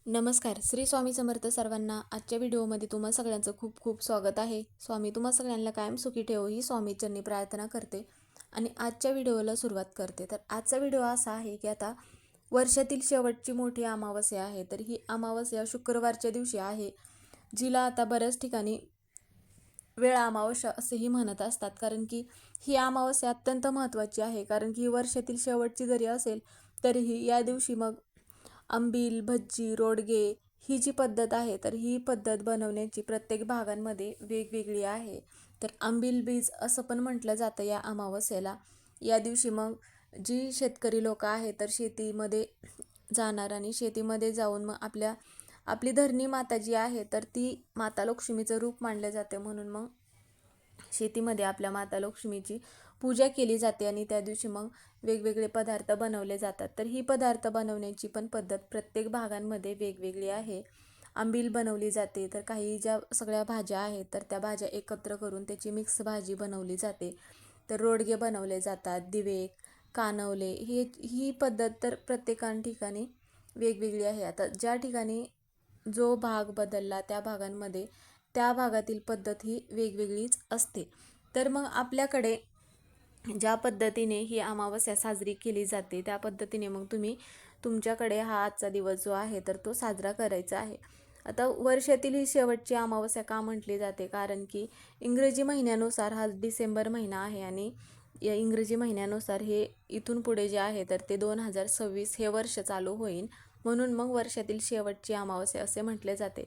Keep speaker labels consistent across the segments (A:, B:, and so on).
A: नमस्कार. श्री स्वामी समर्थ सर्वांना. आजच्या व्हिडिओमध्ये तुम्हा सगळ्यांचं खूप खूप स्वागत आहे. स्वामी तुम्हा सगळ्यांना कायम सुखी ठेवो ही स्वामीचरणी प्रार्थना करते आणि आजच्या व्हिडिओला सुरुवात करते. तर आजचा व्हिडिओ असा आहे की आता वर्षातील शेवटची मोठी अमावस्या आहे. तर ही अमावस्या शुक्रवारच्या दिवशी आहे, जिला आता बऱ्याच ठिकाणी वेळ अमावस्या असेही म्हणत असतात. कारण की ही अमावस्या अत्यंत महत्त्वाची आहे, कारण की ही वर्षातील शेवटची जरी असेल तरीही या दिवशी मग आंबील, भज्जी, रोडगे ही जी पद्धत आहे, तर ही पद्धत बनवण्याची प्रत्येक भागांमध्ये वेगवेगळी आहे. तर आंबील बीज असं पण म्हटलं जातं या अमावस्येला. या दिवशी मग जी शेतकरी लोक आहेत, तर शेतीमध्ये जाणार आणि शेतीमध्ये जाऊन मग आपली धरणी माता जी आहे, तर ती माता लक्ष्मीचं रूप मानले जाते. म्हणून मग शेतीमध्ये आपल्या माता लक्ष्मीची पूजा केली जाते आणि त्या दिवशी मग वेगवेगळे पदार्थ बनवले जातात. तर ही पदार्थ बनवण्याची पण पद्धत प्रत्येक भागांमध्ये वेगवेगळी आहे. आंबील बनवली जाते, तर काही ज्या सगळ्या भाज्या आहेत तर त्या भाज्या एकत्र करून त्याची मिक्स भाजी बनवली जाते. तर रोडगे बनवले जातात, दिवे, कानवले ही पद्धत तर प्रत्येकान ठिकाणी वेगवेगळी आहे. आता ज्या ठिकाणी जो भाग बदलला त्या भागांमध्ये त्या भागातील पद्धत ही वेगवेगळीच असते. तर मग आपल्याकडे ज्या पद्धतीने ही अमावस्या साजरी केली जाते त्या पद्धतीने मग तुम्ही तुमच्याकडे हा आजचा दिवस जो आहे तर तो साजरा करायचा आहे. आता वर्षातील ही शेवटची अमावस्या का म्हटली जाते, कारण की इंग्रजी महिन्यानुसार हा डिसेंबर महिना आहे आणि या इंग्रजी महिन्यानुसार हे इथून पुढे जे आहे तर ते 2026 हे वर्ष चालू होईल. म्हणून मग वर्षातील शेवटची अमावस्या असे म्हटले जाते.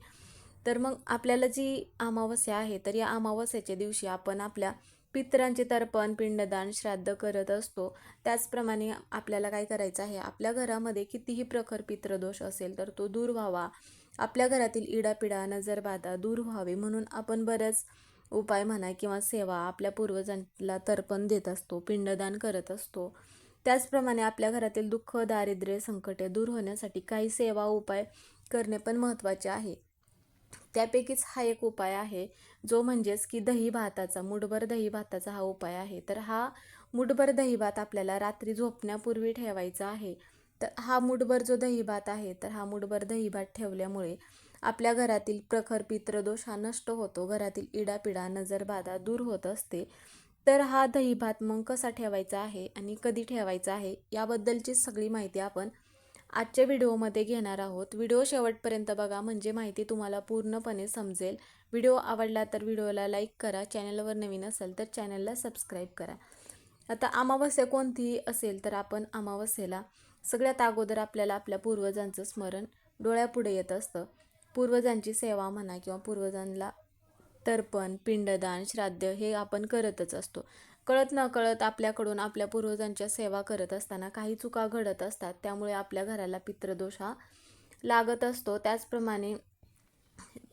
A: तर मग आपल्याला जी अमावस्या आहे तर या अमावस्येच्या दिवशी आपण आपल्या पितरांचे तर्पण, पिंडदान, श्राद्ध करत असतो. त्याचप्रमाणे आपल्याला काय करायचं आहे, आपल्या घरामध्ये कितीही प्रखर पितृदोष असेल तर तो दूर व्हावा, आपल्या घरातील इडापिडा, नजरबाधा दूर व्हावे म्हणून आपण बरेच उपाय म्हणा किंवा सेवा आपल्या पूर्वजांना तर्पण देत असतो, पिंडदान करत असतो. त्याचप्रमाणे आपल्या घरातील दुःख, दारिद्र्य, संकटे दूर होण्यासाठी काही सेवा उपाय करणे पण महत्त्वाचे आहे. त्यापैकीच हा एक उपाय आहे, जो म्हणजेच की दही भाताचा, मुठभर दही भाताचा हा उपाय आहे. तर हा मुठभर दही भात आपल्याला रात्री झोपण्यापूर्वी ठेवायचा आहे. तर हा मुठभर जो दही भात आहे, तर हा मुठभर दही भात ठेवल्यामुळे आपल्या घरातील प्रखर पितृदोष हा नष्ट होतो, घरातील इडापिडा, नजरबाधा दूर होत असते. तर हा दही भात मग कसा ठेवायचा आहे आणि कधी ठेवायचा आहे याबद्दलची सगळी माहिती आपण आजच्या व्हिडिओमध्ये घेणार आहोत. व्हिडिओ शेवटपर्यंत बघा, म्हणजे माहिती तुम्हाला पूर्णपणे समजेल. व्हिडिओ आवडला तर व्हिडिओला लाईक करा, चॅनलवर नवीन असेल तर चॅनलला सबस्क्राईब करा. आता अमावस्या कोणतीही असेल तर आपण अमावस्येला सगळ्यात अगोदर आपल्याला आपल्या पूर्वजांचं स्मरण डोळ्यापुढे येत असतं. पूर्वजांची सेवा म्हणा किंवा पूर्वजांना तर्पण, पिंडदान, श्राद्ध हे आपण करतच असतो. कळत नकळत आपल्याकडून आपल्या पूर्वजांच्या सेवा करत असताना काही चुका घडत असतात, त्यामुळे आपल्या घराला पितृदोष हा लागत असतो. त्याचप्रमाणे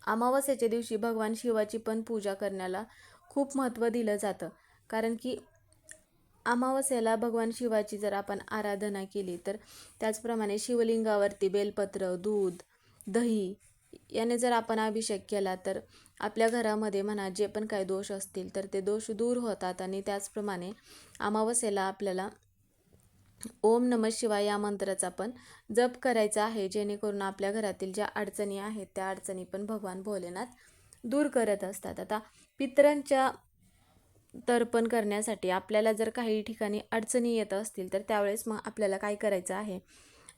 A: अमावस्येच्या दिवशी भगवान शिवाची पण पूजा करण्याला खूप महत्त्व दिलं जातं, कारण की अमावस्येला भगवान शिवाची जर आपण आराधना केली तर त्याचप्रमाणे शिवलिंगावरती बेलपत्र, दूध, दही याने जर आपण अभिषेक केला तर आपल्या घरामध्ये म्हणा जे पण काही दोष असतील तर ते दोष दूर होतात. आणि त्याचप्रमाणे अमावस्येला आपल्याला ओम नमः शिवाय या मंत्राचा पण जप करायचा आहे, जेणेकरून आपल्या घरातील ज्या अडचणी आहेत त्या अडचणी पण भगवान भोलेनाथ दूर करत असतात. आता पितरांच्या तर्पण करण्यासाठी आपल्याला जर काही ठिकाणी अडचणी येत असतील तर त्यावेळेस मग आपल्याला काय करायचं आहे,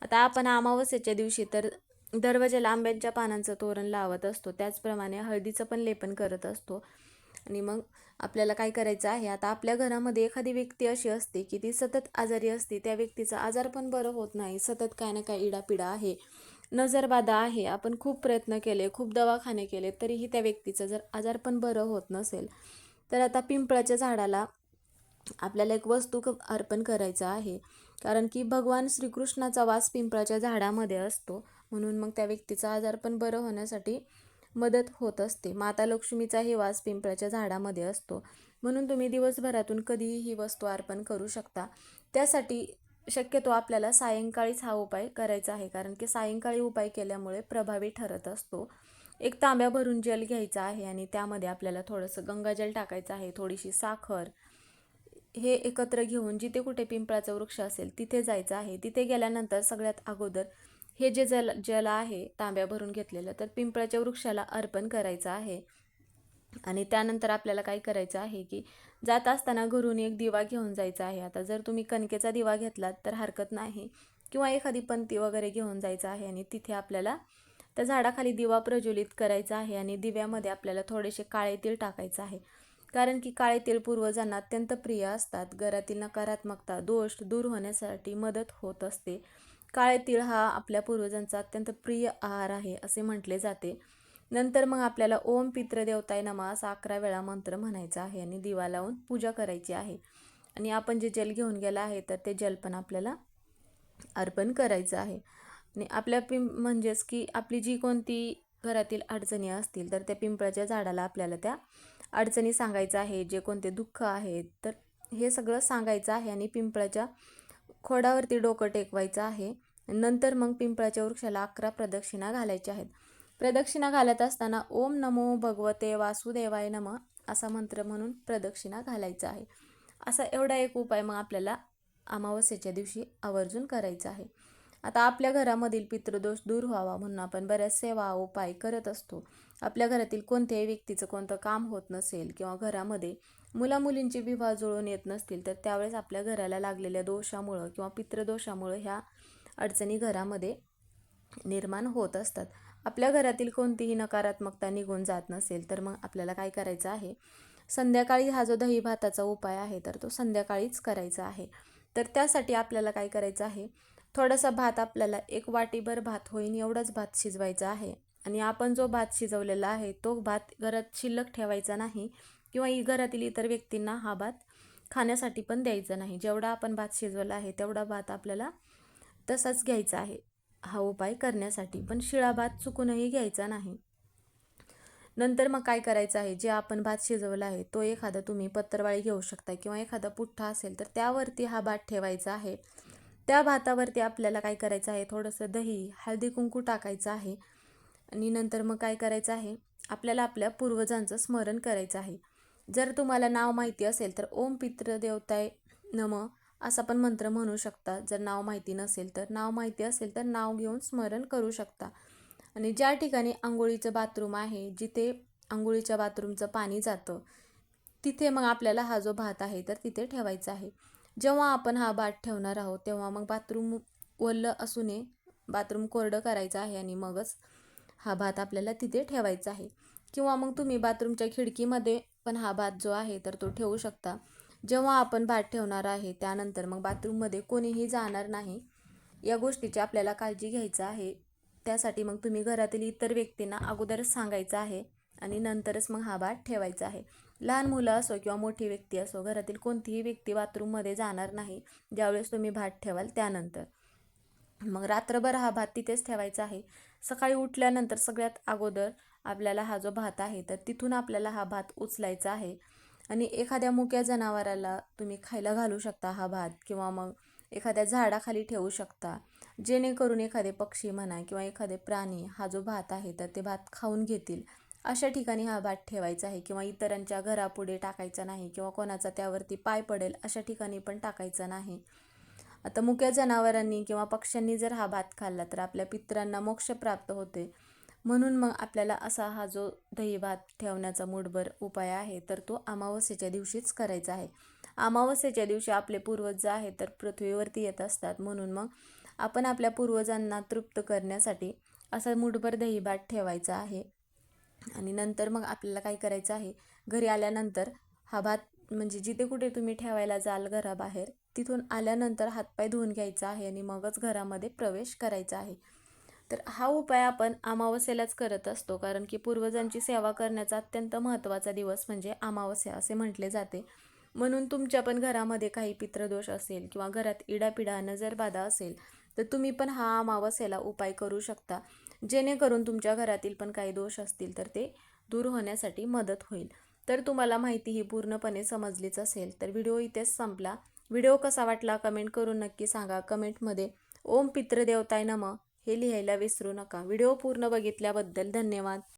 A: आता आपण अमावस्येच्या दिवशी तर दरवाजाला आंब्यांच्या पानांचं तोरण लावत असतो, त्याचप्रमाणे हळदीचं पण लेपन करत असतो. आणि मग आपल्याला काय करायचं आहे, आता आपल्या घरामध्ये एखादी व्यक्ती अशी असते की ती सतत आजारी असते, त्या व्यक्तीचा आजार पण बरं होत नाही, सतत काय ना काय इडापिडा आहे, नजरबाधा आहे, आपण खूप प्रयत्न केले, खूप दवाखाने केले, तरीही त्या व्यक्तीचं जर आजार पण बरं होत नसेल तर आता पिंपळाच्या झाडाला आपल्याला एक वस्तू अर्पण करायचा आहे, कारण की भगवान श्रीकृष्णाचा वास पिंपळाच्या झाडामध्ये असतो. म्हणून मग त्या व्यक्तीचा आजार पण बरं होण्यासाठी मदत होत असते. माता लक्ष्मीचाही वास पिंपळाच्या झाडामध्ये असतो. म्हणून तुम्ही दिवसभरातून कधीही ही वस्तू अर्पण करू शकता. त्यासाठी शक्यतो आपल्याला सायंकाळीच हा उपाय करायचा आहे, कारण की सायंकाळी उपाय केल्यामुळे प्रभावी ठरत असतो. एक तांब्या भरून जल घ्यायचा आहे आणि त्यामध्ये आपल्याला थोडंसं गंगाजल टाकायचं आहे, थोडीशी साखर, हे एकत्र घेऊन जिथे कुठे पिंपळाचा वृक्ष असेल तिथे जायचं आहे. तिथे गेल्यानंतर सगळ्यात अगोदर हे जे जल आहे तांब्या भरून घेतलेलं, तर पिंपळाच्या वृक्षाला अर्पण करायचं आहे. आणि त्यानंतर आपल्याला काय करायचं आहे की जात असताना घरून एक दिवा घेऊन जायचा आहे. आता जर तुम्ही कणकेचा दिवा घेतलात तर हरकत नाही, किंवा एखादी पंती वगैरे घेऊन जायचं आहे. आणि तिथे आपल्याला त्या झाडाखाली दिवा प्रज्वलित करायचा आहे. आणि दिव्यामध्ये आपल्याला थोडेसे काळे तीळ टाकायचं आहे, कारण की काळे तीळ पूर्वजांना अत्यंत प्रिय असतात. घरातील नकारात्मकता दोष दूर होण्यासाठी मदत होत असते. काळे तीळ हा आपल्या पूर्वजांचा अत्यंत प्रिय आहार आहे असे म्हटले जाते. नंतर मग आपल्याला ओम पितृ देवताय नमः असा 11 वेळा मंत्र म्हणायचा आहे आणि दिवा लावून पूजा करायची आहे. आणि आपण जे जल घेऊन गेला आहे तर ते जल पण आपल्याला अर्पण करायचं आहे. आणि आपल्या म्हणजेच की आपली जी कोणती घरातील अडचणी असतील तर त्या पिंपळाच्या झाडाला आपल्याला त्या अडचणी सांगायचं आहे. जे कोणते दुःख आहेत तर हे सगळं सांगायचं आहे. आणि पिंपळाच्या खोडावरती डोकं टेकवायचं आहे. नंतर मग पिंपळाच्या वृक्षाला 11 प्रदक्षिणा घालायच्या आहेत. प्रदक्षिणा घालत असताना ओम नमो भगवते वासुदेवाय नमः असा मंत्र म्हणून प्रदक्षिणा घालायचा आहे. असा एवढा एक उपाय मग आपल्याला अमावस्येच्या दिवशी आवर्जून करायचा आहे. आता आपल्या घरामधील पितृदोष दूर व्हावा म्हणून आपण बऱ्याच सेवा उपाय करत असतो. आपल्या घरातील कोणत्याही व्यक्तीचं कोणतं काम होत नसेल किंवा घरामध्ये मुलामुलींचे विवाह जुळून येत नसतील तर त्यावेळेस आपल्या घराला लागलेल्या दोषामुळं किंवा पितृदोषामुळं ह्या अडचणी घरामध्ये निर्माण होत असतात. आपल्या घरातील कोणतीही नकारात्मकता निघून जात नसेल तर मग आपल्याला काय करायचं आहे, संध्याकाळी हा जो दही भाताचा उपाय आहे तर तो संध्याकाळीच करायचा आहे. तर त्यासाठी आपल्याला काय करायचं आहे, थोडासा भात आपल्याला एक वाटीभर भात होईन एवढाच भात शिजवायचा आहे. आणि आपण जो भात शिजवलेला आहे तो भात घरात शिल्लक ठेवायचा नाही, किंवा घरातील इतर व्यक्तींना हा भात खाण्यासाठी पण द्यायचा नाही. जेवढा आपण भात शिजवला आहे तेवढा भात आपल्याला तसाच घ्यायचा आहे हा उपाय करण्यासाठी, पण शिळा भात चुकूनही घ्यायचा नाही. नंतर मग काय करायचं आहे, जे आपण भात शिजवला आहे तो एखादा तुम्ही पत्रवाळी घेऊ शकता किंवा एखादा पुठ्ठा असेल तर त्यावरती हा भात ठेवायचा आहे. त्या भातावरती आपल्याला काय करायचं आहे, थोडंसं दही हळदी कुंकू टाकायचं आहे. आणि नंतर मग काय करायचं आहे, आपल्याला आपल्या पूर्वजांचं स्मरण करायचं आहे. जर तुम्हाला नाव माहिती असेल तर ओम पितृ देवताय नमः असा पण मंत्र म्हणू शकता. जर नाव माहिती नसेल तर, नाव माहिती असेल तर नाव घेऊन स्मरण करू शकता. आणि ज्या ठिकाणी आंघोळीचं बाथरूम आहे, जिथे आंघोळीच्या बाथरूमचं पाणी जातं तिथे मग आपल्याला हा जो भात आहे तर तिथे ठेवायचा आहे. जेव्हा आपण हा भात ठेवणार आहोत तेव्हा मग बाथरूम ओलं असू नये, बाथरूम कोरडं करायचं आहे आणि मगच हा भात आपल्याला तिथे ठेवायचा आहे. किंवा मग तुम्ही बाथरूमच्या खिडकीमध्ये पण हा भात जो आहे तर तो ठेवू शकता. जेव्हा आपण भात ठेवणार आहे त्यानंतर मग बाथरूममध्ये कोणीही जाणार नाही, या गोष्टीची आपल्याला काळजी घ्यायचं आहे. त्यासाठी मग तुम्ही घरातील इतर व्यक्तींना अगोदरच सांगायचं आहे आणि नंतरच मग हा भात ठेवायचा आहे. लहान मुलं असो किंवा मोठी व्यक्ती असो, घरातील कोणतीही व्यक्ती बाथरूममध्ये जाणार नाही ज्यावेळेस तुम्ही भात ठेवाल त्यानंतर. मग रात्रभर हा भात तिथेच ठेवायचा आहे. सकाळी उठल्यानंतर सगळ्यात अगोदर आपल्याला हा जो भात आहे तर तिथून आपल्याला हा भात उचलायचा आहे. आणि एखाद्या मुक्या जनावराला तुम्ही खायला घालू शकता हा भात, किंवा मग एखाद्या झाडाखाली ठेवू शकता, जेणेकरून एखादे पक्षी म्हणा किंवा एखादे प्राणी हा जो भात आहे तर ते भात खाऊन घेतील. अशा ठिकाणी हा भात ठेवायचा आहे. किंवा इतरांच्या घरापुढे टाकायचा नाही, किंवा कोणाचा त्यावरती पाय पडेल अशा ठिकाणी पण टाकायचा नाही. आता मुक्या जनावरांनी किंवा पक्ष्यांनी जर हा भात खाल्ला तर आपल्या पितरांना मोक्ष प्राप्त होते. म्हणून मग आपल्याला असा हा जो दही भात ठेवण्याचा मूठभर उपाय आहे तर तो अमावस्येच्या दिवशीच करायचा आहे. अमावस्येच्या दिवशी आपले पूर्वज जे आहेत तर पृथ्वीवरती येत असतात, म्हणून मग आपण आपल्या पूर्वजांना तृप्त करण्यासाठी असा मूठभर दही भात ठेवायचा आहे. आणि नंतर मग आपल्याला काय करायचं आहे, घरी आल्यानंतर हा भात म्हणजे जिथे कुठे तुम्ही ठेवायला जाल घराबाहेर तिथून आल्यानंतर हातपाय धुवून घ्यायचा आहे आणि मगच घरामध्ये प्रवेश करायचा आहे. तर हा उपाय आपण अमावस्येलाच करत असतो, कारण की पूर्वजांची सेवा करण्याचा अत्यंत महत्त्वाचा दिवस म्हणजे अमावस्या असे म्हटले जाते. म्हणून तुमच्या पण घरामध्ये काही पितृदोष असेल किंवा घरात इडापिडा नजरबाधा असेल तर तुम्ही पण हा अमावस्येला उपाय करू शकता, जेणेकरून तुमच्या घरातील पण काही दोष असतील तर ते दूर होण्यासाठी मदत होईल. तर तुम्हाला माहिती ही पूर्णपणे समजलीच असेल. तर व्हिडिओ इथेच संपला. व्हिडिओ कसा वाटला कमेंट करून नक्की सांगा. कमेंटमध्ये ओम पितृदेवताय नमः हे लिहायला विसरू नका. व्हिडिओ पूर्ण बघितल्याबद्दल धन्यवाद.